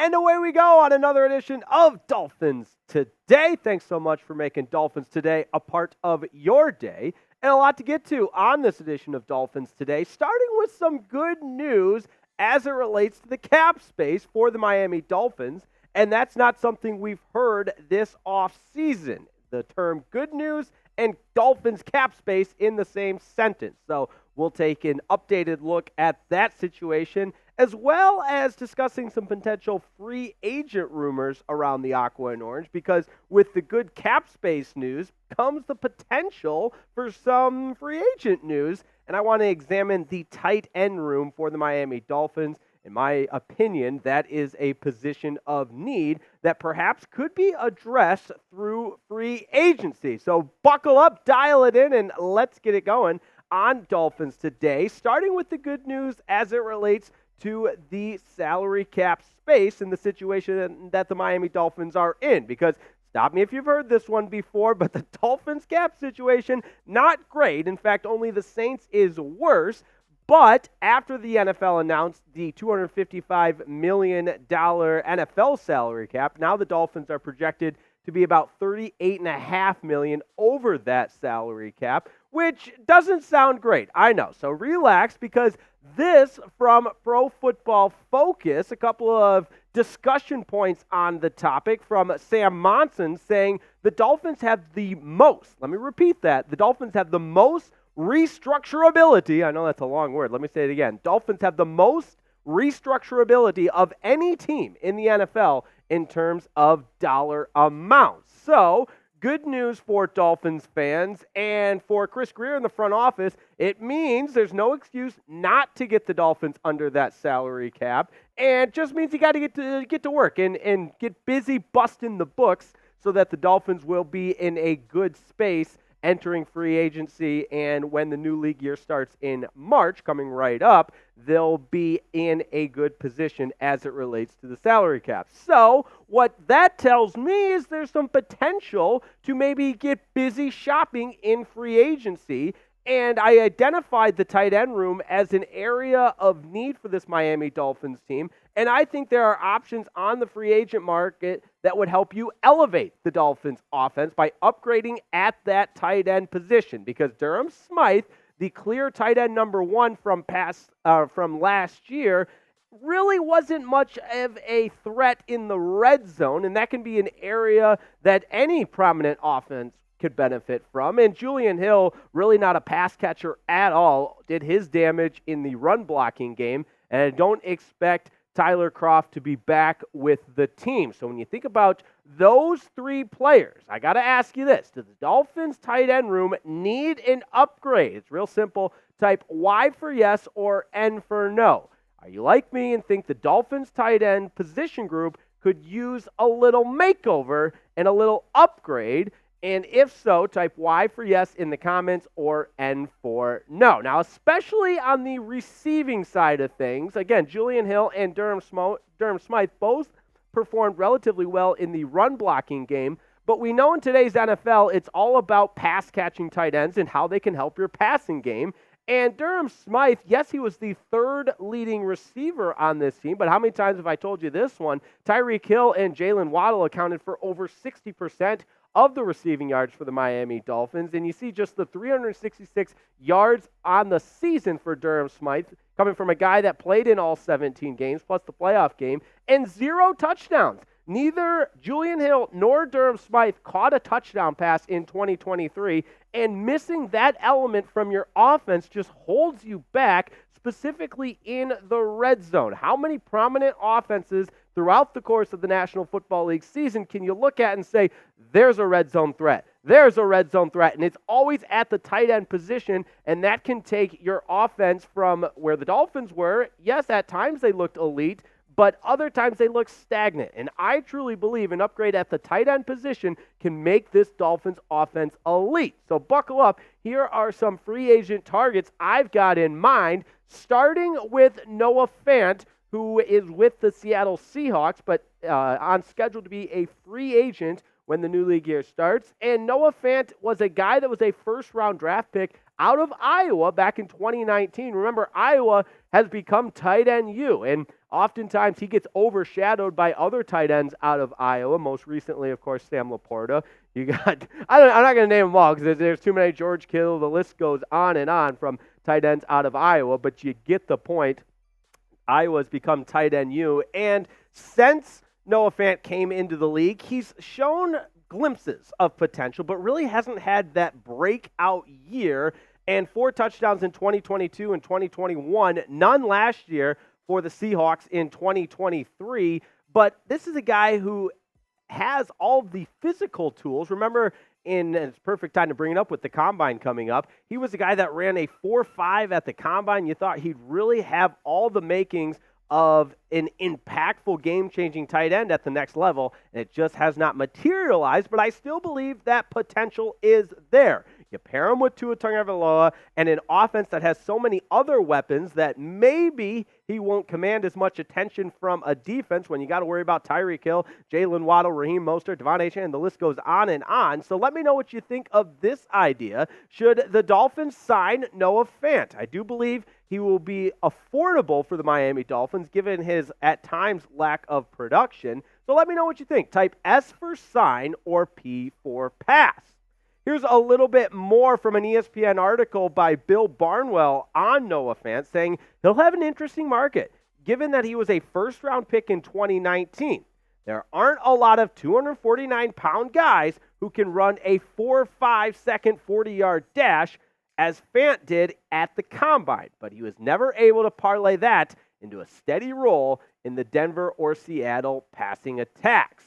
And away we go on another edition of Dolphins Today. Thanks so much for making Dolphins Today a part of your day. And a lot to get to on this edition of Dolphins Today, starting with some good news as it relates to the cap space for the Miami Dolphins. And that's not something we've heard this offseason. The term good news and Dolphins cap space in the same sentence. So we'll take an updated look at that situation, as well as discussing some potential free agent rumors around the Aqua and Orange, because with the good cap space news comes the potential for some free agent news, and I want to examine the tight end room for the Miami Dolphins. In my opinion, that is a position of need that perhaps could be addressed through free agency. So buckle up, dial it in, and let's get it going on Dolphins Today, starting with the good news as it relates to the salary cap space and the situation that the Miami Dolphins are in. Because, stop me if you've heard this one before, but the Dolphins cap situation, not great. In fact, only the Saints is worse. But after the NFL announced the $255 million NFL salary cap, now the Dolphins are projected to be about $38.5 million over that salary cap, which doesn't sound great. I know. So relax, because this from Pro Football Focus, a couple of discussion points on the topic from Sam Monson saying the Dolphins have the most, let me repeat that, the Dolphins have the most restructurability. I know that's a long word. Let me say it again. Dolphins have the most restructurability of any team in the NFL in terms of dollar amounts. So, good news for Dolphins fans, and for Chris Grier in the front office, it means there's no excuse not to get the Dolphins under that salary cap, and just means you got to get to work and get busy busting the books so that the Dolphins will be in a good space entering free agency, and when the new league year starts in March, coming right up, they'll be in a good position as it relates to the salary cap. So what that tells me is there's some potential to maybe get busy shopping in free agency, and I identified the tight end room as an area of need for this Miami Dolphins team, and I think there are options on the free agent market that would help you elevate the Dolphins offense by upgrading at that tight end position, because Durham Smythe, the clear tight end number one from last year, really wasn't much of a threat in the red zone, and that can be an area that any prominent offense could benefit from. And Julian Hill, really not a pass catcher at all, did his damage in the run blocking game, and I don't expect Tyler Kroft to be back with the team. So when you think about those three players, I got to ask you this. Does the Dolphins tight end room need an upgrade? It's real simple. Type Y for yes or N for no. Are you like me and think the Dolphins tight end position group could use a little makeover and a little upgrade? And if so, type Y for yes in the comments or N for no. Now, especially on the receiving side of things, again, Julian Hill and Durham Smythe both performed relatively well in the run blocking game, but we know in today's NFL it's all about pass catching tight ends and how they can help your passing game. And Durham Smythe, yes, he was the third leading receiver on this team, but how many times have I told you this one? Tyreek Hill and Jalen Waddle accounted for over 60% of the receiving yards for the Miami Dolphins, and you see just the 366 yards on the season for Durham Smythe, coming from a guy that played in all 17 games, plus the playoff game, and 0 touchdowns. Neither Julian Hill nor Durham Smythe caught a touchdown pass in 2023, and missing that element from your offense just holds you back, specifically in the red zone. How many prominent offenses throughout the course of the National Football League season can you look at and say, there's a red zone threat, there's a red zone threat, and it's always at the tight end position, and that can take your offense from where the Dolphins were. Yes, at times they looked elite, but other times they look stagnant. And I truly believe an upgrade at the tight end position can make this Dolphins offense elite. So buckle up. Here are some free agent targets I've got in mind, starting with Noah Fant, who is with the Seattle Seahawks, but on schedule to be a free agent when the new league year starts. And Noah Fant was a guy that was a first-round draft pick out of Iowa back in 2019. Remember, Iowa has become tight end U, and oftentimes he gets overshadowed by other tight ends out of Iowa. Most recently, of course, Sam Laporta. You got, I'm not going to name them all because there's too many. George Kittle. The list goes on and on from tight ends out of Iowa, but you get the point. Iowa's become tight end U, and since Noah Fant came into the league, he's shown glimpses of potential, but really hasn't had that breakout year. And 4 touchdowns in 2022 and 2021, none last year for the Seahawks in 2023. But this is a guy who has all the physical tools. Remember, and it's perfect time to bring it up with the Combine coming up, he was a guy that ran a 4.5 at the Combine. You thought he'd really have all the makings of an impactful, game-changing tight end at the next level, and it just has not materialized, but I still believe that potential is there. You pair him with Tua Tagovailoa and an offense that has so many other weapons that maybe he won't command as much attention from a defense when you got to worry about Tyreek Hill, Jalen Waddle, Raheem Mostert, Devon Achane, and the list goes on and on. So let me know what you think of this idea. Should the Dolphins sign Noah Fant? I do believe he will be affordable for the Miami Dolphins given his, at times, lack of production. So let me know what you think. Type S for sign or P for pass. Here's a little bit more from an ESPN article by Bill Barnwell on Noah Fant, saying he'll have an interesting market, given that he was a first-round pick in 2019. There aren't a lot of 249-pound guys who can run a 4.5-second 40-yard dash, as Fant did at the Combine, but he was never able to parlay that into a steady role in the Denver or Seattle passing attacks.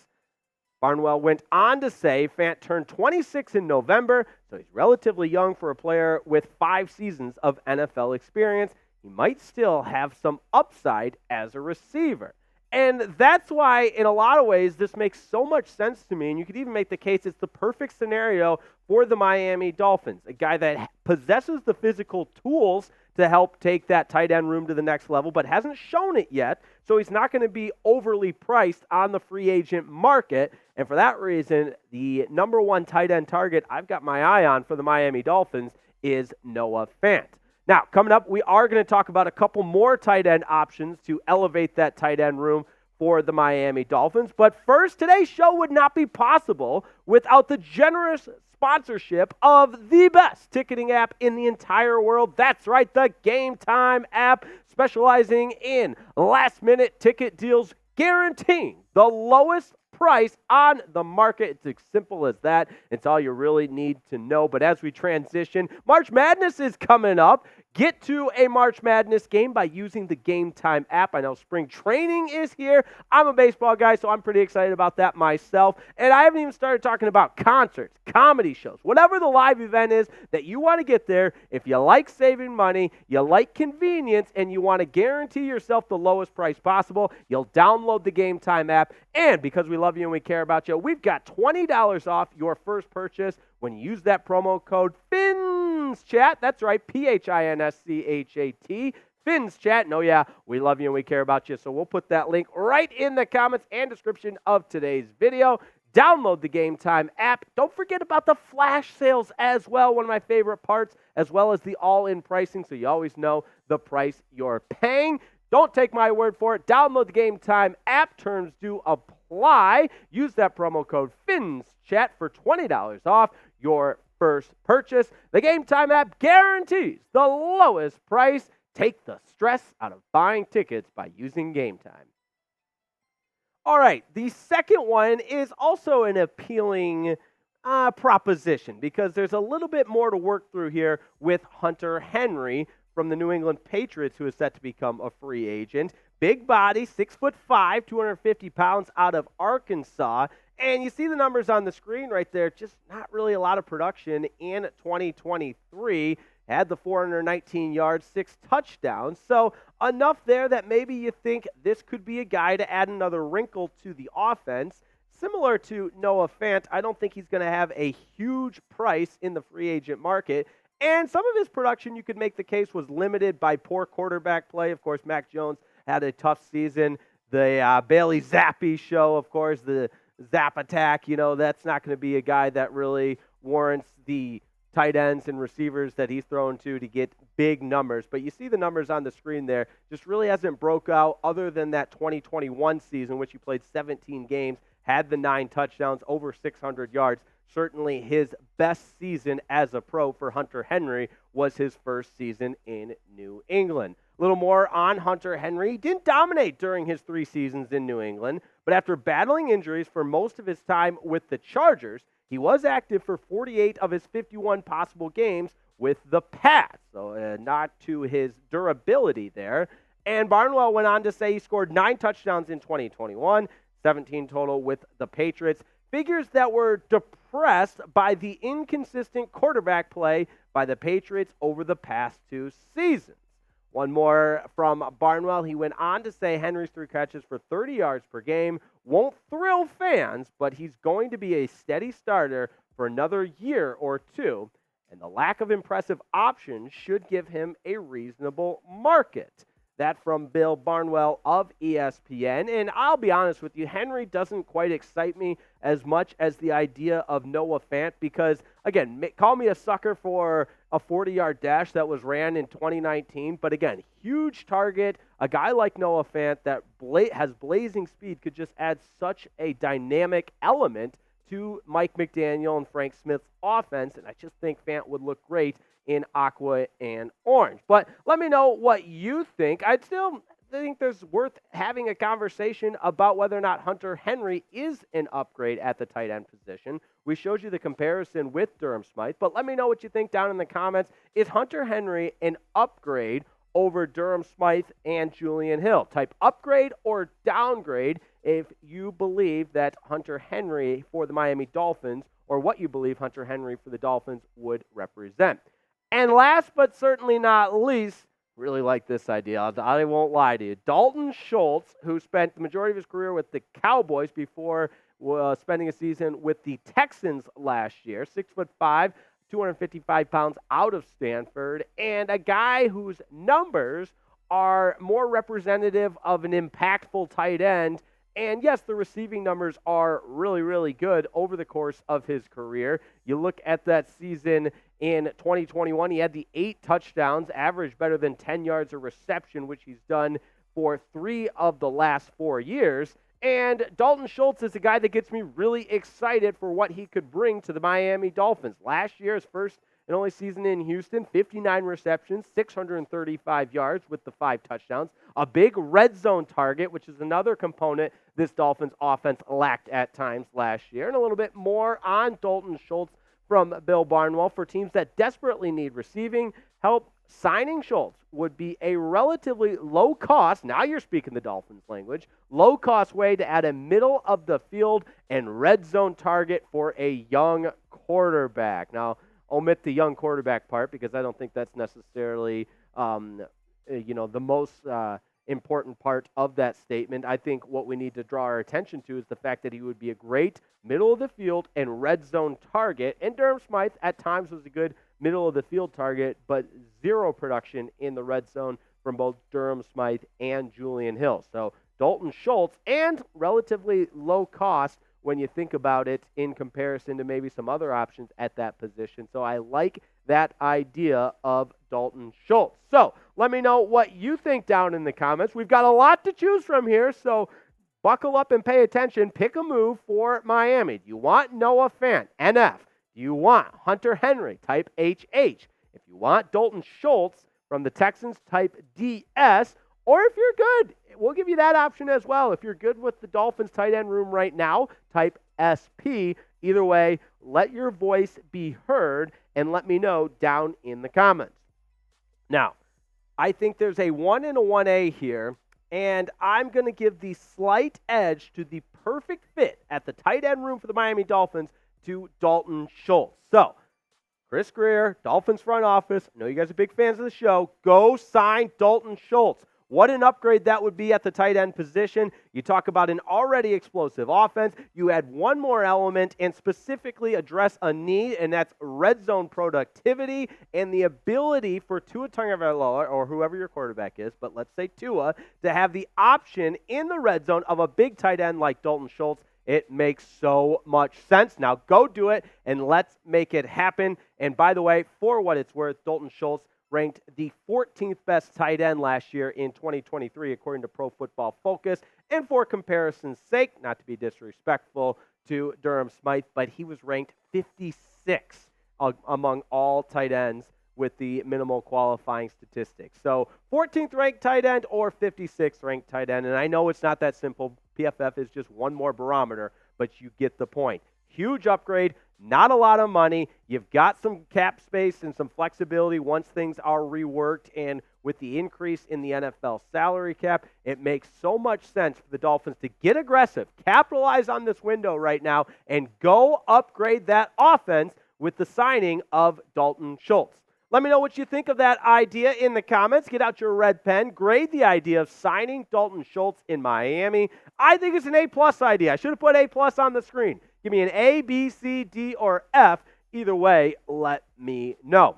Barnwell went on to say Fant turned 26 in November, so he's relatively young for a player with 5 seasons of NFL experience. He might still have some upside as a receiver. And that's why, in a lot of ways, this makes so much sense to me, and you could even make the case it's the perfect scenario for the Miami Dolphins, a guy that possesses the physical tools to help take that tight end room to the next level, but hasn't shown it yet, so he's not going to be overly priced on the free agent market. And for that reason, the number one tight end target I've got my eye on for the Miami Dolphins is Noah Fant. Now, coming up, we are going to talk about a couple more tight end options to elevate that tight end room for the Miami Dolphins. But first, today's show would not be possible without the generous sponsorship of the best ticketing app in the entire world. That's right, the Game Time app, specializing in last-minute ticket deals, guaranteeing the lowest price on the market. It's as simple as that. It's all you really need to know. But as we transition, March Madness is coming up. Get to a March Madness game by using the Game Time app. I know spring training is here. I'm a baseball guy, so I'm pretty excited about that myself. And I haven't even started talking about concerts, comedy shows, whatever the live event is that you want to get there. If you like saving money, you like convenience, and you want to guarantee yourself the lowest price possible, you'll download the Game Time app. And because we love you and we care about you, we've got $20 off your first purchase when you use that promo code FINSCHAT. That's right, PHINSCHAT, FINSCHAT. And oh yeah, we love you and we care about you. So we'll put that link right in the comments and description of today's video. Download the Game Time app. Don't forget about the flash sales as well, one of my favorite parts, as well as the all-in pricing, so you always know the price you're paying. Don't take my word for it. Download the Game Time app. Terms do apply. Use that promo code FINSCHAT for $20 off your first purchase. The Game Time app guarantees the lowest price. Take the stress out of buying tickets by using Game Time. All right, the second one is also an appealing proposition because there's a little bit more to work through here with Hunter Henry from the New England Patriots, who is set to become a free agent. Big body, 6'5", 250 pounds out of Arkansas. And you see the numbers on the screen right there, just not really a lot of production in 2023. Had the 419 yards, 6 touchdowns. So enough there that maybe you think this could be a guy to add another wrinkle to the offense. Similar to Noah Fant, I don't think he's going to have a huge price in the free agent market. And some of his production, you could make the case, was limited by poor quarterback play. Of course, Mac Jones had a tough season. The Bailey Zappi show, of course, the zap attack. That's not going to be a guy that really warrants the tight ends and receivers that he's thrown to get big numbers. But you see the numbers on the screen there. Just really hasn't broke out other than that 2021 season, which he played 17 games, had the 9 touchdowns, over 600 yards. Certainly his best season as a pro for Hunter Henry was his first season in New England. A little more on Hunter Henry. He didn't dominate during his 3 seasons in New England, but after battling injuries for most of his time with the Chargers, he was active for 48 of his 51 possible games with the Pats, so not to his durability there. And Barnwell went on to say he scored 9 touchdowns in 2021, 17 total with the Patriots. Figures that were depressed by the inconsistent quarterback play by the Patriots over the past 2 seasons. One more from Barnwell. He went on to say Henry's 3 catches for 30 yards per game won't thrill fans, but he's going to be a steady starter for another year or 2, and the lack of impressive options should give him a reasonable market. That from Bill Barnwell of ESPN. And I'll be honest with you, Henry doesn't quite excite me as much as the idea of Noah Fant because, again, call me a sucker for a 40-yard dash that was ran in 2019. But, again, huge target. A guy like Noah Fant that has blazing speed could just add such a dynamic element to Mike McDaniel and Frank Smith's offense. And I just think Fant would look great in aqua and orange. But let me know what you think. I still think there's worth having a conversation about whether or not Hunter Henry is an upgrade at the tight end position. We showed you the comparison with Durham Smythe, but let me know what you think down in the comments. Is Hunter Henry an upgrade over Durham Smythe and Julian Hill? Type upgrade or downgrade if you believe that Hunter Henry for the Miami Dolphins, or what you believe Hunter Henry for the Dolphins would represent. And last but certainly not least, really like this idea. I won't lie to you. Dalton Schultz, who spent the majority of his career with the Cowboys before spending a season with the Texans last year, 6'5", 255 pounds out of Stanford, and a guy whose numbers are more representative of an impactful tight end. And yes, the receiving numbers are really, really good over the course of his career. You look at that season in 2021, he had the 8 touchdowns, averaged better than 10 yards a reception, which he's done for 3 of the last 4 years. And Dalton Schultz is a guy that gets me really excited for what he could bring to the Miami Dolphins. Last year, his first and only season in Houston, 59 receptions, 635 yards with the 5 touchdowns. A big red zone target, which is another component this Dolphins offense lacked at times last year. And a little bit more on Dalton Schultz from Bill Barnwell. For teams that desperately need receiving help, signing Schultz would be a relatively low-cost, now you're speaking the Dolphins language, low-cost way to add a middle-of-the-field and red zone target for a young quarterback. Now, omit the young quarterback part because I don't think that's necessarily the most important part of that statement. I think what we need to draw our attention to is the fact that he would be a great middle-of-the-field and red zone target. And Durham Smythe at times was a good middle-of-the-field target, but zero production in the red zone from both Durham Smythe and Julian Hill. So Dalton Schultz, and relatively low cost when you think about it in comparison to maybe some other options at that position. So I like that idea of Dalton Schultz. So let me know what you think down in the comments. We've got a lot to choose from here, so buckle up and pay attention. Pick a move for Miami. Do you want Noah Fant, NF? Do you want Hunter Henry, type HH? If you want Dalton Schultz from the Texans, type DS. Or if you're good, we'll give you that option as well. If you're good with the Dolphins tight end room right now, type SP. Either way, let your voice be heard and let me know down in the comments. Now, I think there's a 1 and a 1A here, and I'm going to give the slight edge to the perfect fit at the tight end room for the Miami Dolphins to Dalton Schultz. So, Chris Grier, Dolphins front office, I know you guys are big fans of the show, go sign Dalton Schultz. What an upgrade that would be at the tight end position. You talk about an already explosive offense. You add one more element and specifically address a need, and that's red zone productivity and the ability for Tua Tagovailoa, or whoever your quarterback is, but let's say Tua, to have the option in the red zone of a big tight end like Dalton Schultz. It makes so much sense. Now go do it, and let's make it happen. And by the way, for what it's worth, Dalton Schultz ranked the 14th best tight end last year in 2023, according to Pro Football Focus. And for comparison's sake, not to be disrespectful to Durham Smythe, but he was ranked 56 among all tight ends with the minimal qualifying statistics. So 14th ranked tight end or 56th ranked tight end. And I know it's not that simple. PFF is just one more barometer, but you get the point. Huge upgrade, not a lot of money. You've got some cap space and some flexibility once things are reworked. And with the increase in the NFL salary cap, it makes so much sense for the Dolphins to get aggressive, capitalize on this window right now, and go upgrade that offense with the signing of Dalton Schultz. Let me know what you think of that idea in the comments. Get out your red pen. Grade the idea of signing Dalton Schultz in Miami. I think it's an A-plus idea. I should have put A-plus on the screen. Give me an A, B, C, D, or F. Either way, let me know.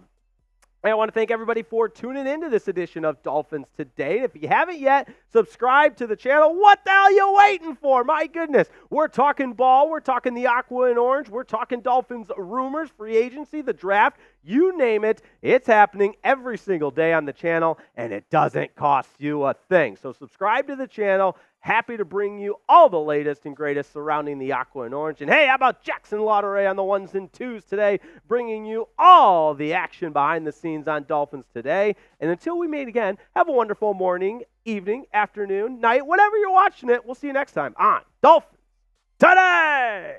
And I want to thank everybody for tuning into this edition of Dolphins Today. And if you haven't yet, subscribe to the channel. What the hell are you waiting for? My goodness. We're talking ball. We're talking the aqua and orange. We're talking Dolphins rumors, free agency, the draft. You name it. It's happening every single day on the channel, and it doesn't cost you a thing. So subscribe to the channel. Happy to bring you all the latest and greatest surrounding the aqua and orange. And hey, how about Jackson Lotteray on the ones and twos today, bringing you all the action behind the scenes on Dolphins Today. And until we meet again, have a wonderful morning, evening, afternoon, night, whatever you're watching it. We'll see you next time on Dolphins Today.